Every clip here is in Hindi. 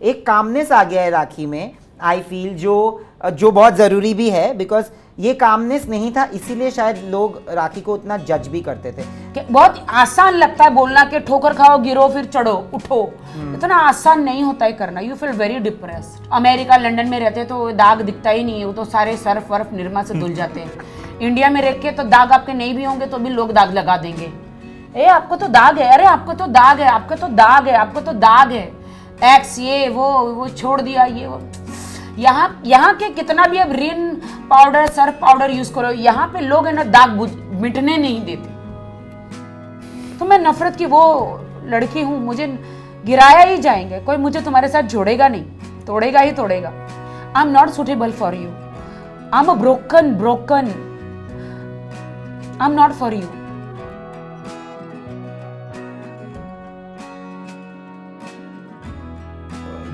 एक कामनेस आ गया है राखी में, आई फील, जो बहुत ज़रूरी भी है, बिकॉज ये कामनेस नहीं था इसीलिए शायद लोग राखी को उतना जज भी करते थे। बहुत आसान लगता है बोलना कि ठोकर खाओ, गिरो, फिर चढ़ो, उठो। इतना आसान नहीं होता है करना। You feel very depressed. America London में रहते तो दाग दिखता ही नहीं है, वो तो सारे सर्फ वर्फ निरमा से धुल जाते हैं। इंडिया में रह के तो दाग आपके नहीं भी होंगे तो भी लोग दाग लगा देंगे। ए आपको तो दाग है, अरे आपको तो दाग है, आपको तो दाग है, आपको तो दाग है, एक्स ये वो छोड़ दिया ये वो। यहाँ के कितना भी अब रिन पाउडर, सर्फ पाउडर यूज करो, यहाँ पे लोग है ना दाग मिटने नहीं देते। तो मैं नफरत की वो लड़की हूँ, मुझे गिराया ही जाएंगे, कोई मुझे तुम्हारे साथ जोड़ेगा नहीं, तोड़ेगा ही तोड़ेगा। I am not suitable for you, I am a broken, I am not for you.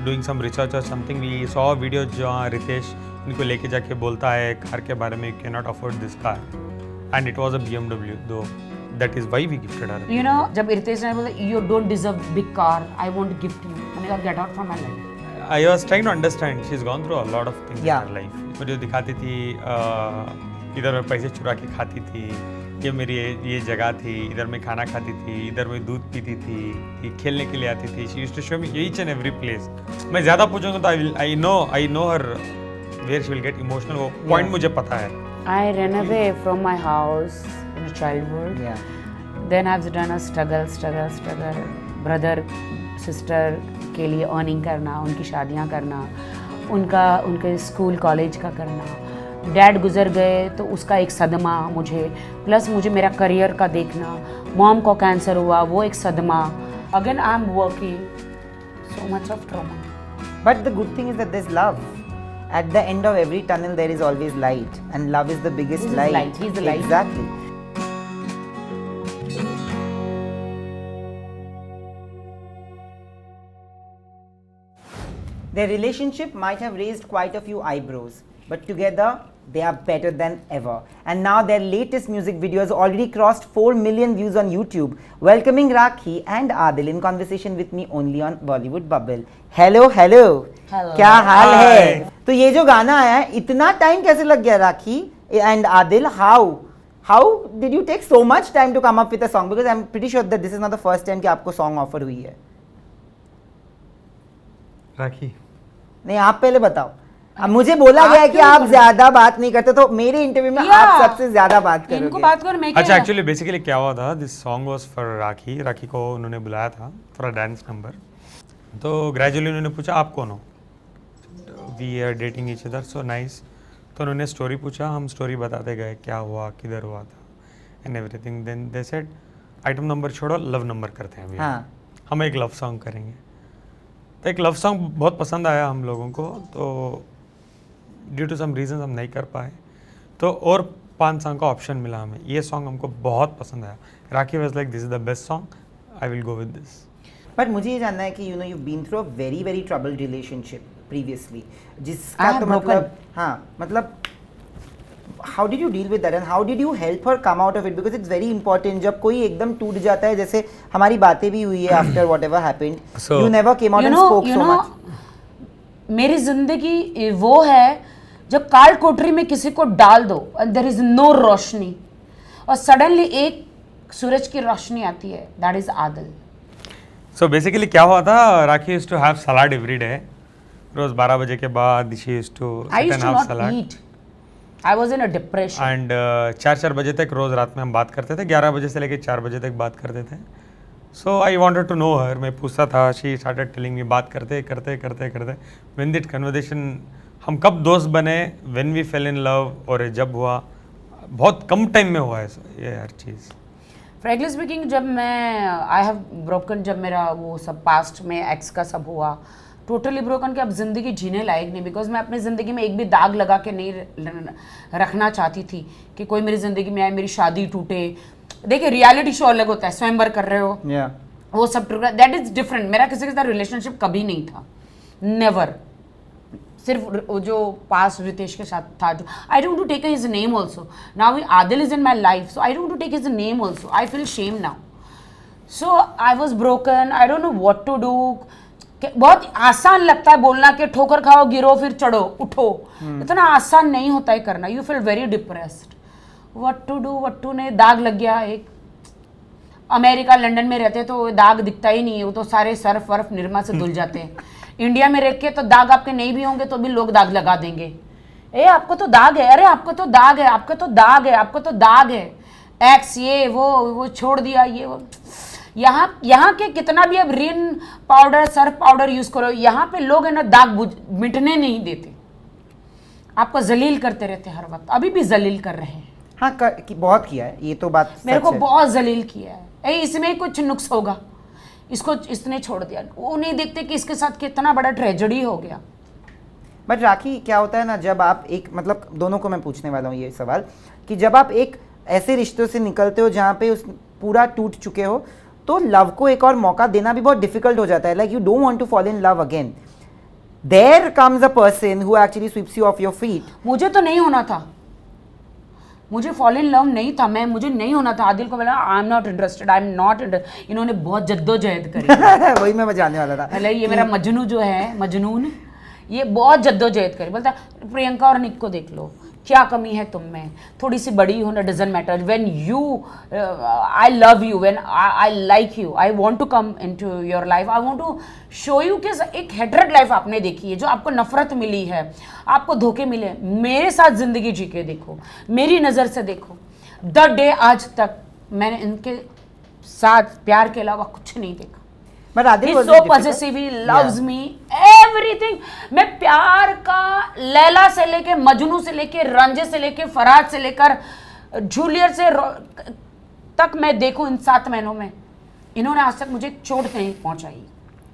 Doing some research और something, we saw a video जहाँ रितेश इनको लेके जाके बोलता है कार के बारे में, can not afford this car, and it was a BMW, though that is why we gifted her. You know, जब रितेश ने बोला you don't deserve big car, I won't gift you, मैंने कहा get out from my life. I was trying to understand, she is gone through a lot of things in Yeah. Her life. मुझे दिखाती थी इधर मैं पैसे चुरा के खाती थी, ये मेरी ये जगह थी, इधर मैं खाना खाती थी, इधर मैं दूध पीती थी, ये खेलने के लिए आती थी। She used to show me each and every place. मैं ज़्यादा पूछूंगा तो I know her where she will get emotional, वो पॉइंट मुझे पता है। I ran away from my house in childhood. Yeah. Then I've done a struggle. Brother, sister के लिए अर्निंग करना, उनकी शादियाँ करना, उनके स्कूल कॉलेज का करना। डैड गुजर गए तो उसका एक सदमा मुझे, प्लस मुझे मेरा करियर का देखना। मॉम को कैंसर हुआ, वो एक सदमा। Again I am working, so much of trauma. But the good thing is that there's love. At the end of every tunnel there is always light, and love is the biggest This is light. light. He's the light. Exactly. Their relationship might have raised quite a few eyebrows, but together they are better than ever. And now their latest music video has already crossed 4 million views on YouTube, welcoming Rakhi and Adil in conversation with me only on Bollywood Bubble. Hello. Hello. क्या हाल है? तो ये जो गाना आया है, इतना टाइम कैसे लग गया राखी and Adil? How did you take so much time to come up with a song? Because I'm pretty sure that this is not the first time कि आपको song offer हुई है. राखी, नहीं, आप पहले बताओ। अब मुझे बोला गया है कि आप ज्यादा बात नहीं करते, तो मेरे इंटरव्यू में आप सबसे ज्यादा बात करोगे। इनको बात कर, मैं क्या? अच्छा, एक्चुअली बेसिकली क्या हुआ था, this song was for Rakhi को उन्होंने बुलाया था फॉर अ डांस नंबर। तो ग्रेजुअली उन्होंने पूछा आप कौन हो, we are dating each other, so nice. तो उन्होंने स्टोरी पूछा, हम स्टोरी बताते गए क्या हुआ, किधर हुआ था and everything. Then they said item number छोड़ो, लव नंबर करते हैं अभी। हाँ। हम एक लव सॉन्ग करेंगे। तो एक लव सॉन्ग बहुत पसंद आया हम लोगों को, तो ड्यू टू सम रीजन हम नहीं कर पाए, तो और 5 सॉन्ग का ऑप्शन मिला हमें। ये सॉन्ग हमको बहुत पसंद आया। Rakhi was like this is the best song, I will go with this. But मुझे ये जानना है कि you been through a very very troubled relationship previously, जिसका तो मतलब, हाँ, मतलब how did you deal with that and how did you help her come out of it? Because it's very important. जब कोई एकदम टूट जाता है, जैसे हमारी बातें भी हुई है after whatever happened, you never came out and spoke so much. मेरी जिंदगी वो है जब काल कोठरी में किसी को डाल दो, देयर इज नो रोशनी, और सडनली एक सूरज की रोशनी आती है, that is Adil. So basically क्या हुआ था, Rakhi used to have salad every day. रोज 12 बजे के बाद she used to I sit used and to have not salad. Eat, I was in a depression. And 4 बजे तक रोज रात में हम बात करते थे, 11 बजे से लेकर 4 बजे तक बात करते थे। सो आई वांटेड टू नो हर, मैं पूछता था, शी स्टार्टेड टेलिंग मी, बात करते व्हेन दैट कन्वर्सेशन, हम कब दोस्त बने, when we fell in love, और जब हुआ बहुत कम टाइम में हुआ है ये हर चीज़। फ्रैंकली स्पीकिंग, जब मैं आई हैव ब्रोकन, जब मेरा वो सब पास्ट में एक्स का सब हुआ, टोटली ब्रोकन कि अब ज़िंदगी जीने लायक नहीं, बिकॉज मैं अपनी ज़िंदगी में एक भी दाग लगा के नहीं रखना चाहती थी कि कोई मेरी ज़िंदगी में आए, मेरी शादी टूटे। देखिए, रियलिटी शो अलग होता है, स्वयंवर कर रहे हो, वो सब टूट, दैट इज़ डिफरेंट। मेरा किसी के साथ रिलेशनशिप कभी नहीं था, नेवर। सिर्फ जो पास रितेश के साथ था, जो I don't to take his name also, now Adil is in my life, so I don't to take his name also, I feel shame now. So I was broken, I don't know what to do. बहुत आसान लगता है बोलना कि ठोकर खाओ गिरो फिर चढ़ो उठो, इतना आसान नहीं होता है करना. You feel very depressed. What to do, what to ने दाग लग गया एक. अमेरिका लंदन में रहते तो दाग दिखता ही नहीं है, वो तो सारे सर्फ वर्फ निरमा से धुल जाते हैं. इंडिया में रह के तो दाग आपके नहीं भी होंगे तो भी लोग दाग लगा देंगे. ए आपको तो दाग है, अरे आपको तो दाग है, आपको तो दाग है, आपको तो दाग है, एक्स ये वो छोड़ दिया ये वो. यहाँ के कितना भी अब रिन पाउडर सर्फ पाउडर यूज करो, यहाँ पे लोग है ना दाग मिटने नहीं देते, आपको जलील करते रहते हर वक्त. अभी भी जलील कर रहे हैं. हाँ बहुत किया है, ये तो बात मेरे सच को है. बहुत जलील किया है. इसमें कुछ नुक्स होगा, इसको इसने छोड़ दिया. वो नहीं देखते कि इसके साथ कितना बड़ा ट्रेजेडी हो गया. बट राखी क्या होता है ना, जब आप एक मतलब दोनों को मैं पूछने वाला हूँ ये सवाल कि जब आप एक ऐसे रिश्तों से निकलते हो जहाँ पे उस पूरा टूट चुके हो, तो लव को एक और मौका देना भी बहुत डिफिकल्ट हो जाता है. Like you don't want to fall in love again. There comes a person who actually sweeps you off your feet. मुझे तो नहीं होना था, मुझे फॉल इन लव नहीं था, मुझे नहीं होना था. आदिल को बोला आई am not interested, I am not interested. इन्होंने बहुत जद्दोजहद करी. वही मैं जानने वाला था. पहले ये मेरा मजनू जो है, मजनून, ये बहुत जद्दोजहद करी. बोलता प्रियंका और निक को देख लो, क्या कमी है तुम में, थोड़ी सी बड़ी हो ना, doesn't matter. When you I love you, when I like you, I want to come into your life, I want to show you कि एक हेटरेड लाइफ आपने देखी है, जो आपको नफरत मिली है, आपको धोखे मिले. मेरे साथ जिंदगी जी के देखो, मेरी नज़र से देखो. द डे आज तक मैंने इनके साथ प्यार के अलावा कुछ नहीं देखा. But Adil He's was so it difficult? possessive, he loves me, everything. मैं प्यार का लैला से लेके मजनू से लेके रंजे से लेके फराज से लेकर जूलियट से तक मैं देखूं इन 7 महीनों में, इन्होंने आज तक मुझे एक चोट नहीं पहुंचाई.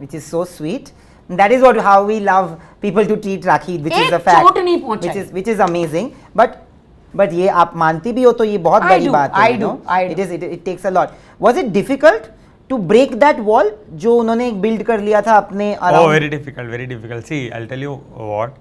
Which is so sweet. That is what how we love people to treat Rakhi, which is एक a fact. चोट नहीं पहुंचाई. Which is amazing. But ये आप मानती भी हो तो ये बहुत I बड़ी do, बात है. I do. It takes a lot. Was it difficult to break that wall जो उन्होंने बिल्ड कर लिया था अपने around? Oh, very difficult. See, I'll tell you what.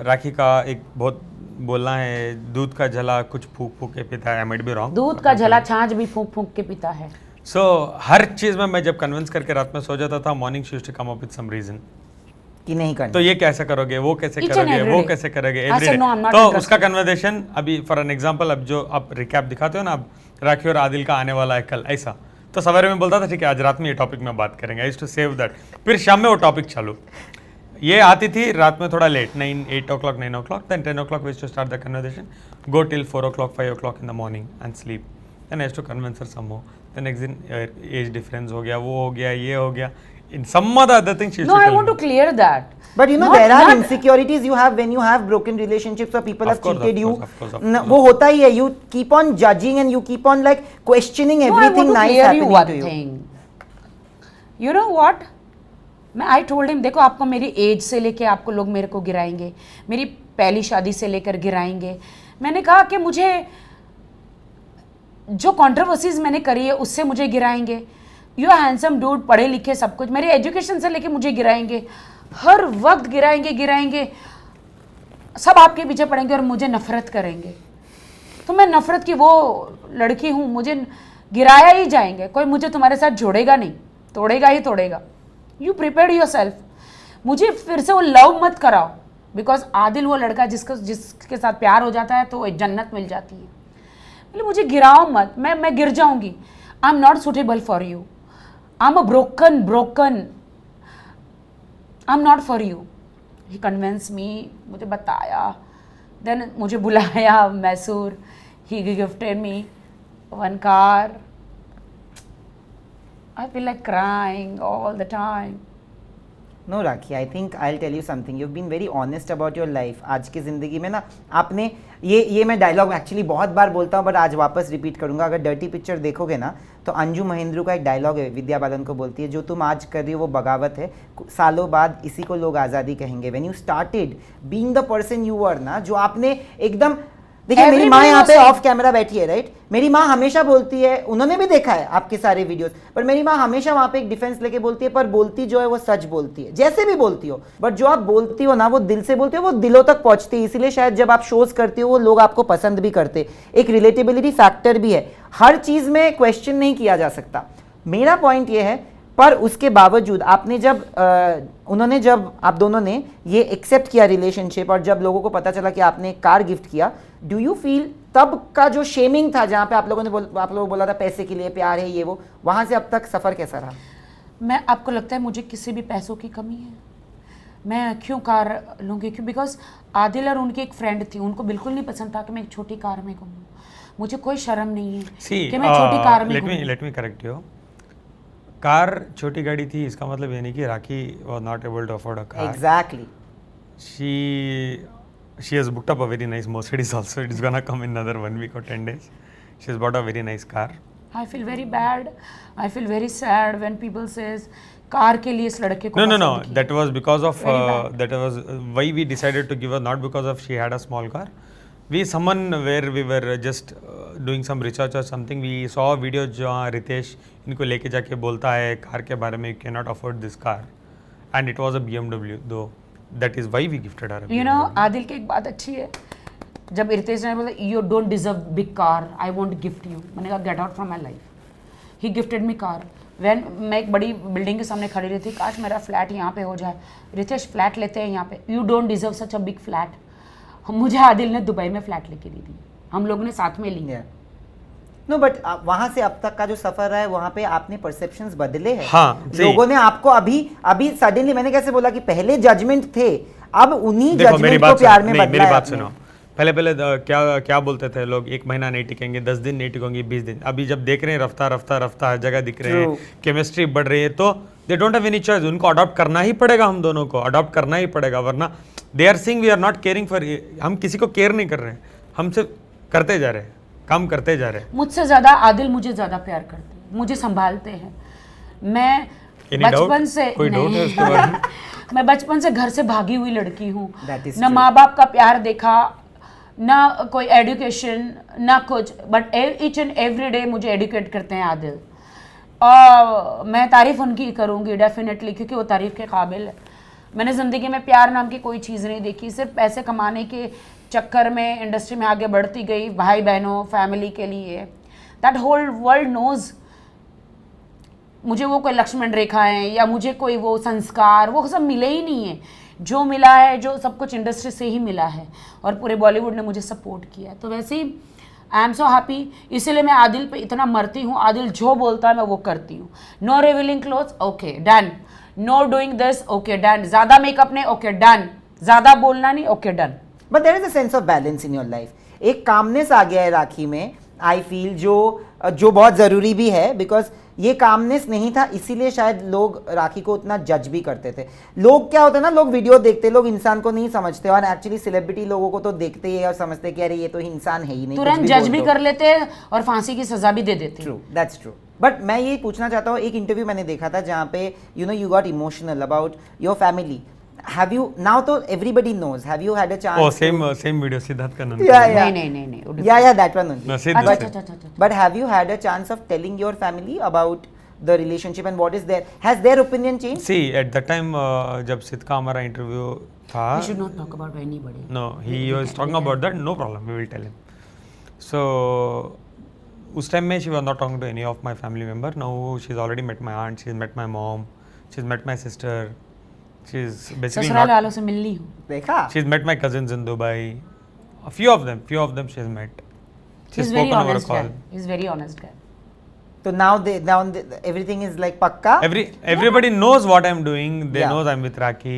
राखी का एक बहुत बोलना है, दूध का झला कुछ फूक फूक के पीता है. I might be wrong. दूध का झला छाछ भी फूंक फूंक के पीता है. So हर चीज में मैं जब कन्विंस करके रात में सो जाता था, morning she used to come up with some reason कि नहीं करना. तो ये कैसे करोगे, वो कैसे Each and करोगे, every वो day. कैसे करोगे I said, everyday. "No, I'm not तो interested." उसका कन्वर्सेशन अभी फॉर एन एग्जांपल, अब जो आप रिकैप दिखाते हो ना, अब राखी और आदिल का आने वाला है कल, ऐसा तो सवेरे में बोलता था ठीक है आज रात में ये टॉपिक में बात करेंगे. I used to save that. फिर शाम में वो टॉपिक चालू. ये आती थी रात में थोड़ा late, 8 o'clock 9 o'clock, then 10 o'clock we used to start the conversation, go till 4 o'clock 5 o'clock in the morning and sleep. Then I used to convince her some more. The next दिन एज डिफरेंस हो गया, वो हो गया, ये हो गया. In some other things she used No, to I tell want me. to clear that. But you know Not- there are not- insecurities you have when you have broken relationships or people Of have course, cheated of you. course, of course, of न- course. वो होता ही है. You keep on judging and you keep on like questioning No, I want everything to nice clear you happening one to you. thing. You know what? I told him देखो आपको मेरी एज से लेके आपको लोग मेरे को गिराएंगे, मेरी पहली शादी से लेकर गिराएंगे. मैंने कहा कि मुझे जो कंट्रोवर्सीज मैंने करी है उससे मुझे गिराएंगे. यू आर हैंडसम डूड, पढ़े लिखे सब कुछ, मेरे एजुकेशन से लेके मुझे गिराएंगे, हर वक्त गिराएंगे. सब आपके पीछे पड़ेंगे और मुझे नफरत करेंगे. तो मैं नफरत की वो लड़की हूँ, मुझे गिराया ही जाएंगे. कोई मुझे तुम्हारे साथ जोड़ेगा नहीं, तोड़ेगा ही तोड़ेगा. You prepare yourself. मुझे फिर से वो लव मत कराओ, बिकॉज आदिल वो लड़का जिसके साथ प्यार हो जाता है तो एक जन्नत मिल जाती है. बोले मुझे गिराओ मत, मैं गिर जाऊंगी. आई am not suitable for you, I am a broken, I am not for you. He convince me, मुझे बताया, देन मुझे बुलाया मैसूर. ही gifted me 1 car. I feel like crying all the time. No Rakhi, I think I'll tell you something. You've been very honest about your life. आज की ज़िंदगी में ना आपने ये मैं डायलॉग एक्चुअली बहुत बार बोलता हूँ बट आज वापस रिपीट करूँगा. अगर डर्टी पिक्चर देखोगे ना तो अंजू महेंद्रू का एक डायलॉग है, विद्या बालन को बोलती है, जो तुम आज कर रही हो वो बगावत है, सालों बाद इसी को लोग आज़ादी कहेंगे. When you started being the person you were ना, जो आपने एकदम देखिए मेरी माँ यहाँ पे ऑफ कैमरा बैठी है राइट. मेरी माँ हमेशा बोलती है, उन्होंने भी देखा है आपके सारे वीडियोस, पर मेरी माँ हमेशा वहाँ पे एक डिफेंस लेके बोलती है, पर बोलती जो है वो सच बोलती है, जैसे भी बोलती हो. बट जो आप बोलती हो ना वो दिल से बोलती हो, वो दिलों तक पहुँचती है. इसीलिए शायद जब आप शोज करती हो वो लोग आपको पसंद भी करते. एक रिलेटेबिलिटी फैक्टर भी है. हर चीज़ में क्वेश्चन नहीं किया जा सकता. मेरा पॉइंट ये है पर उसके बावजूद आपने जब उन्होंने जब आप दोनों ने ये एक्सेप्ट किया रिलेशनशिप और जब लोगों को पता चला कि आपने कार गिफ्ट किया, डू यू फील तब का जो शेमिंग था जहाँ पे आप लोगों ने बोला था पैसे के लिए प्यार है ये वो, वहाँ से अब तक सफ़र कैसा रहा? मैं आपको लगता है मुझे किसी भी पैसों की कमी है? मैं क्यों कार लूँगी? क्यों? बिकॉज आदिल और उनकी एक फ्रेंड थी, उनको बिल्कुल नहीं पसंद था कि मैं एक छोटी कार में घूमूँ। मुझे कोई शर्म नहीं है कि मैं छोटी कार में घूमूँ। Let me correct you. Car छोटी गाड़ी थी इसका मतलब ये नहीं कि Rakhi was not able to afford a car. Exactly. She has booked up a very nice Mercedes also. It's gonna come in another 1 week or 10 days. She has bought a very nice car. I feel very bad. I feel very sad when people says car के लिए इस लड़के को No. पसंद किया। That was because of Very bad. that was why we decided to give her, not because of she had a small car. Someone where we were just doing some research or something. We saw a video जहाँ रितेश इनको लेके जाके बोलता है कार के बारे में, you cannot afford this car, and it was a BMW though. That is why we gifted her a You know, BMW. Adil की एक बात अच्छी है, जब रितेश ने बोला you don't deserve big car, I won't gift you, मैंने कहा get out from my life. He gifted me car. When मैं एक बड़ी बिल्डिंग के सामने खड़ी रहती, काश मेरा फ्लैट यहाँ पे हो जाए। रितेश फ्लैट लेते हैं यहाँ पे, you don't deserve such a big flat. मुझे आदिल ने दुबई में फ्लैट लेके दी थी, हम लोगों ने साथ में ली। नो बट वहां से अब तक का जो सफर रहा है वहां पे आपने परसेप्शंस बदले हैं। हाँ, लोगों ने आपको अभी सडनली, मैंने कैसे बोला कि पहले जजमेंट थे, अब उन्हीं देखो मेरी जजमेंट को बात प्यार में नहीं, बदला मेरी है बात आपने। सुनो। पहले क्या बोलते थे लोग, 1 महीना नहीं टिकेंगे, 10 दिन नहीं टिकेंगे, 20 दिन। अभी जब देख रहे हैं रफ्ता हर जगह दिख रहे हैं, केमिस्ट्री बढ़ रही है, तो they don't have any choice, उनको अडॉप्ट करना ही पड़ेगा, हम दोनों को अडॉप्ट करना ही पड़ेगा, वरना they are seeing we are not caring for, हम किसी को केयर नहीं कर रहे हैं, हम सिर्फ करते जा रहे हैं, काम करते जा रहे हैं। मुझसे ज़्यादा आदिल मुझे ज़्यादा प्यार करते हैं, मुझे संभालते हैं। मैं बचपन से कोई डाउट है उसके बारे में? मैं बचपन से घर से भागी हुई लड़की हूँ, That is ना true. माँ बाप का प्यार देखा, ना कोई एजुकेशन, ना कुछ, but each and every day मुझे एडुकेट करते हैं आदिल। और मैं तारीफ़ उनकी करूँगी डेफिनेटली, क्योंकि वो तारीफ़ के काबिल है। मैंने ज़िंदगी में प्यार नाम की कोई चीज़ नहीं देखी, सिर्फ पैसे कमाने के चक्कर में इंडस्ट्री में आगे बढ़ती गई, भाई बहनों फैमिली के लिए। दैट होल वर्ल्ड नोज़ मुझे वो कोई लक्ष्मण रेखाएं या मुझे कोई वो संस्कार, वो सब मिले ही नहीं है। जो मिला है, जो सब कुछ इंडस्ट्री से ही मिला है, और पूरे बॉलीवुड ने मुझे सपोर्ट किया है। तो वैसे ही आई एम सो हैप्पी, इसीलिए मैं आदिल पे इतना मरती हूँ। आदिल जो बोलता है मैं वो करती हूँ। No revealing clothes, okay done. No doing this, okay done. ज़्यादा मेकअप नहीं, ओके डन। ज़्यादा बोलना नहीं, okay done. But there is a sense of balance in your life. एक कामनेस आ गया है राखी में, आई फील, जो बहुत ज़रूरी भी है, बिकॉज ये कामनेस नहीं था, इसीलिए शायद लोग राखी को उतना जज भी करते थे। लोग क्या होता है ना, लोग वीडियो देखते, लोग इंसान को नहीं समझते, और एक्चुअली सेलिब्रिटी लोगों को तो देखते ही और समझते कि अरे ये तो इंसान है ही नहीं, तुरंत जज भी कर लेते हैं और फांसी की सजा भी दे देते हैं। True, that's true. बट मैं ये पूछना चाहता हूँ, एक इंटरव्यू मैंने देखा था जहाँ पे you got emotional about your family. Have you now? तो everybody knows. Have you had a chance? Oh, same video, Siddharth का नाम। Yeah. नहीं। Yeah, that one only. No, Siddharth। अच्छा। But have you had a chance of telling your family about the relationship and what is there? Has their opinion changed? See, at that time जब सिद्ध का हमारा इंटरव्यू था, We should not talk about anybody. no, he was talking about that. No problem, we will tell him. So उस टाइम में she was not talking to any of my family member. Now she's already met my aunt, she's met my mom, she's met my sister. She's basically ससुराल not. वालों से मिलनी हूँ। देखा? She's met my cousins in Dubai. A few of them she's met. She's He's very spoken over a honest guy. call. He's very honest guy. So now everything is like pakka. Everybody knows what I'm doing. They Yeah. knows I'm with Rakhi.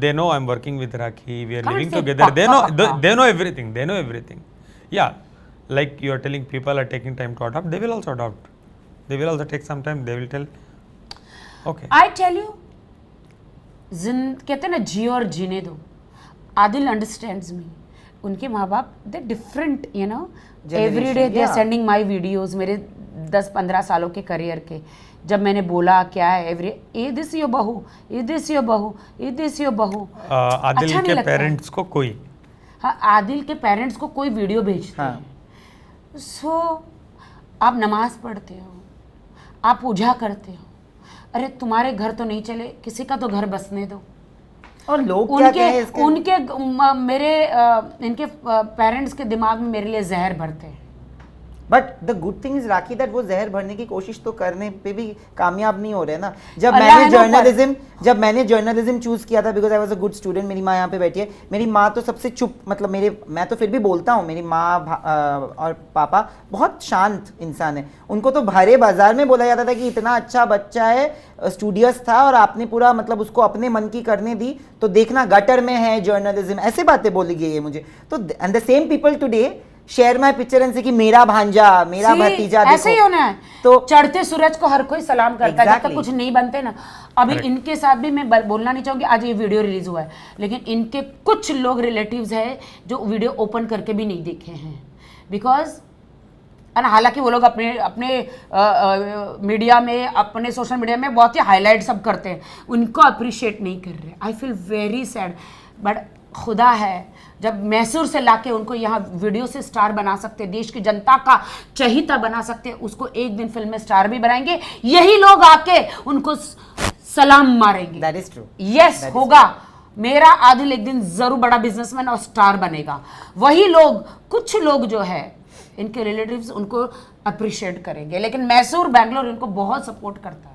They know I'm working with Rakhi. We are Can't living say together. They know pakka. they know everything. They know everything. Yeah, like you are telling people are taking time to adopt. They will also adopt. They will also take some time. They will tell. Okay. I tell you, कहते हैं ना, जियो और जीने दो। Adil understands me. उनके माँ बाप they different, you know, every day they are sending my videos मेरे 10-15 सालों के करियर के। जब मैंने बोला क्या है एवरी, ये दिस योर बहू, ये दिस योर बहू, ये दिस योर बहू। आदिल अच्छा नहीं के लगता है। पेरेंट्स को कोई, हाँ, आदिल के पेरेंट्स को कोई वीडियो भेजते हाँ. हैं। सो आप नमाज पढ़ते हो, आप पूजा करते हो, अरे तुम्हारे घर तो नहीं चले, किसी का तो घर बसने दो। और लोग क्या कहें इनके पेरेंट्स के दिमाग में मेरे लिए जहर भरते हैं। But the good thing is rakhi that वो जहर भरने की कोशिश तो करने पे भी कामयाब नहीं हो रहे ना. जब मैंने जर्नलिज्म चूज किया था because I was a good student, मेरी माँ यहाँ पे बैठी है, मेरी माँ तो सबसे चुप, मतलब मैं तो फिर भी बोलता हूँ, मेरी माँ और पापा बहुत शांत इंसान है. उनको तो भरे बाजार में बोला जाता था कि इतना अच्छा बच्चा है, स्टूडियस था, और आपने पूरा मतलब उसको अपने मन की करने दी, तो देखना गटर में है जर्नलिज्म, ऐसे बातें बोली गई है मुझे. तो and the same people today share my picture and से कि मेरा भांजा, मेरा भतीजा, देखो ऐसे ही होना है. तो चढ़ते सूरज को हर कोई सलाम करता है, जब तक कुछ नहीं बनते ना. अभी इनके साथ भी मैं बोलना नहीं चाहूंगी, आज ये वीडियो रिलीज हुआ है, लेकिन इनके कुछ लोग रिलेटिव्स हैं जो वीडियो ओपन करके भी नहीं देखे हैं, बिकॉज हालांकि वो लोग अपने मीडिया में, अपने सोशल मीडिया में बहुत ही हाईलाइट सब करते हैं, उनको अप्रिशिएट नहीं कर रहे. I feel very sad. But खुदा है, जब मैसूर से लाके उनको यहाँ वीडियो से स्टार बना सकते, देश की जनता का चहीता बना सकते, उसको एक दिन फिल्म में स्टार भी बनाएंगे, यही लोग आके उनको सलाम मारेंगे. That is true. यस, होगा. मेरा आदिल एक दिन जरूर बड़ा बिजनेसमैन और स्टार बनेगा. वही लोग, कुछ लोग जो है इनके रिलेटिव्स उनको अप्रिशिएट करेंगे, लेकिन मैसूर, बैंगलोर इनको बहुत सपोर्ट करता है.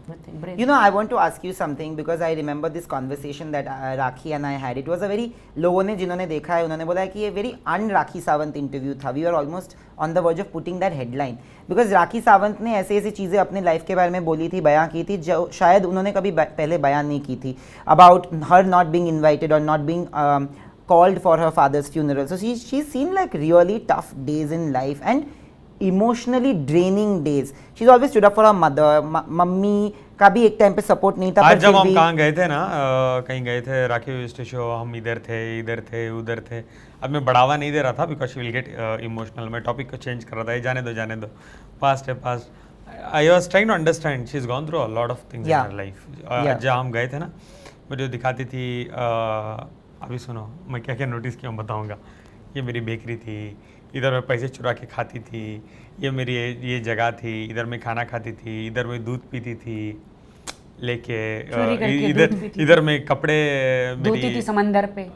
You know, I want to ask you something because I remember this conversation that Rakhi and I had. It was a very, लोगों ने जिन्होंने देखा है उन्होंने बोला है कि ये very un-Rakhi Sawant interview था. We were almost on the verge of putting that headline because Rakhi Sawant ने ऐसे ऐसी चीज़ें अपने लाइफ के बारे में बोली थी, बयां की थी, जो शायद उन्होंने कभी पहले बयान नहीं की थी. About her not being invited or not being called for her father's funeral. So she's seen like really tough days in life and emotionally draining days. She is always stood up for her mother. Mummy का भी एक टाइम पे सपोर्ट नहीं था. आज जब हम कहाँ गए थे ना, कहीं गए थे राखी शो, हम इधर थे उधर थे. अब मैं बढ़ावा नहीं दे रहा था because she will get emotional. मैं टॉपिक को चेंज कर रहा था, जाने दो, पास्ट है past. I was trying to understand, she is gone through a lot of things in her life. जहाँ हम गए थे ना, मुझे दिखाती थी, अभी सुनो मैं क्या क्या नोटिस किया बताऊँगा. ये मेरी बेकरी थी, इधर मैं पैसे चुरा के खाती थी, ये मेरी ये जगह थी, इधर मैं खाना खाती थी, इधर मैं दूध पीती थी लेके, इधर मैं कपड़े धोती थी समंदर पे,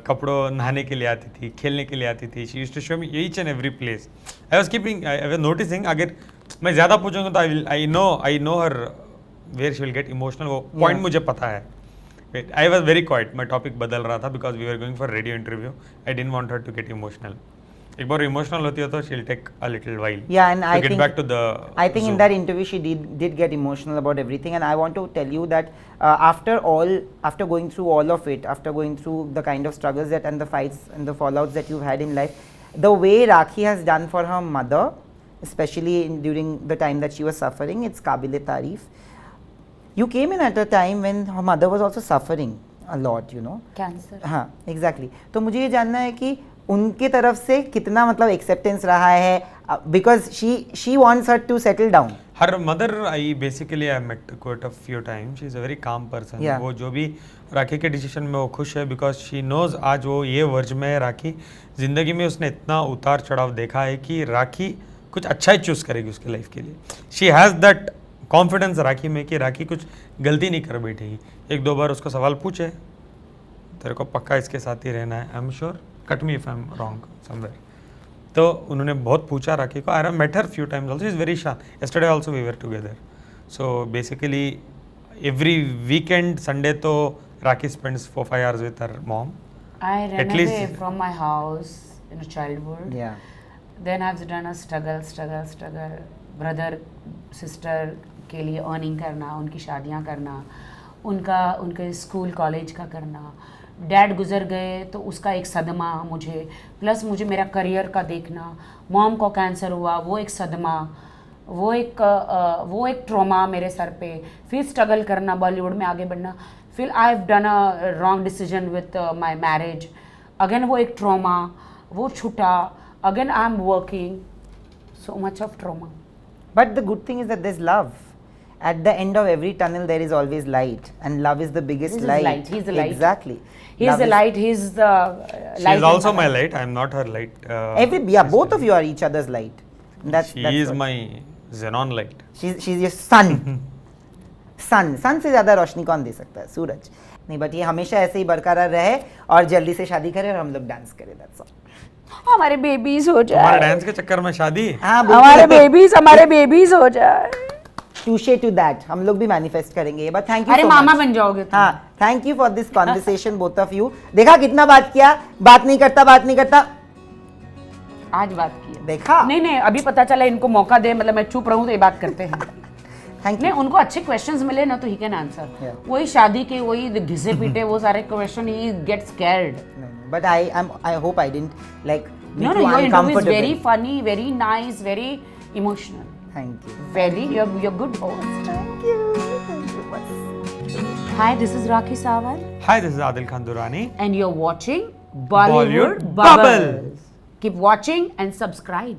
कपड़ों नहाने के लिए आती थी, खेलने के लिए आती थी. She used to show me each and every place. I was noticing. अगर मैं ज़्यादा पूछूंगा तो I know her where she will get emotional. वो पॉइंट मुझे पता है. I was very quiet. मैं टॉपिक बदल रहा था because we are going for radio interview. I didn't want her to get emotional. एक बार इमोशनल होती है तो she'll take a little while to get back to the think in that interview she did get emotional about everything, and I want to tell you that after going through all of it, after going through the kind of struggles that and the fights and the fallouts that you've had in life, the way Rakhi has done for her mother, especially during the time that she was suffering, it's Kabile-Tareef. You came in at a time when her mother was also suffering a lot, you know. Cancer. हाँ, exactly. तो मुझे ये जानना है कि उनके तरफ से कितना मतलब एक्सेप्टेंस रहा है, because she wants her to settle down. Her mother, I basically I met quite a few time. She is a very calm person. वो जो भी राखी के डिसीजन में वो खुश है बिकॉज शी नोज आज वो ये वर्ज में है. राखी ज़िंदगी में उसने इतना उतार चढ़ाव देखा है कि राखी कुछ अच्छा ही चूज़ करेगी उसके लाइफ के लिए. शी हैज़ दैट कॉन्फिडेंस राखी में कि राखी कुछ गलती नहीं कर बैठेगी. एक दो बार उसको सवाल पूछे, तेरे को पक्का इसके साथ ही रहना है, I am sure, cut me if I am wrong somewhere. तो उन्होंने बहुत पूछा राखी को. I have met her few times also. Is very sharp. Yesterday also we were together. So basically every weekend Sunday तो Rakhi spends 4-5 hours with her mom. I ran away from my house in a childhood. Yeah. Then I've done a struggle. Brother sister के लिए अर्निंग करना, उनकी शादियां करना, उनके स्कूल कॉलेज का करना. डैड गुजर गए तो उसका एक सदमा मुझे, प्लस मुझे मेरा करियर का देखना. मॉम को कैंसर हुआ, वो एक सदमा, वो एक ट्रॉमा मेरे सर पे. फिर स्ट्रगल करना, बॉलीवुड में आगे बढ़ना. फिर I have done a wrong decision with my marriage. Again वो एक ट्रॉमा, वो छूटा. Again I am working. So much of trauma. But the good thing is that there's love. At the end of every tunnel, there is always light, and love is the biggest light. He's the light. Exactly. He's the light. He's the light. She is also my light. I am not her light. Both of you are each other's light. She is my xenon light. She's your sun. sun से ज़्यादा रोशनी कौन दे सकता है? सूरज. नहीं, बट ये हमेशा ऐसे ही बरकरार रहे और जल्दी से शादी करे और हम लोग डांस करें. That's all. हमारे बेबीज हो हमारे जाए, डांस के चक्कर में शादी। हाँ हमारे बेबीज हो जाए। टूशे टू दैट, हम लोग भी मैनिफेस्ट करेंगे, बट थैंक यू अरे मामा बन जाओगे तुम। हाँ, thank you for this conversation both of you. देखा कितना बात किया, बात नहीं करता आज बात की है। देखा? नहीं अभी पता चला इनको मौका दे, मतलब मैं चुप रहूं तो ये बात करते हैं। थैंक नहीं यू। उनको अच्छे क्वेश्चंस मिले ना तो ही कैन आंसर। Yeah. वही शादी के वही घिसे पीटे वो सारे question, he get scared. But I hope I didn't like make No, you your interview is uncomfortable. very funny, very nice, very emotional. Thank you. Very, you're good host. Thank you. Thank you. Bye. Hi, this is Rakhi Sawant, Hi, this is Adil Khan Durrani. and you're watching Bollywood Bollywood Bubbles. Bubbles. Keep watching and subscribe.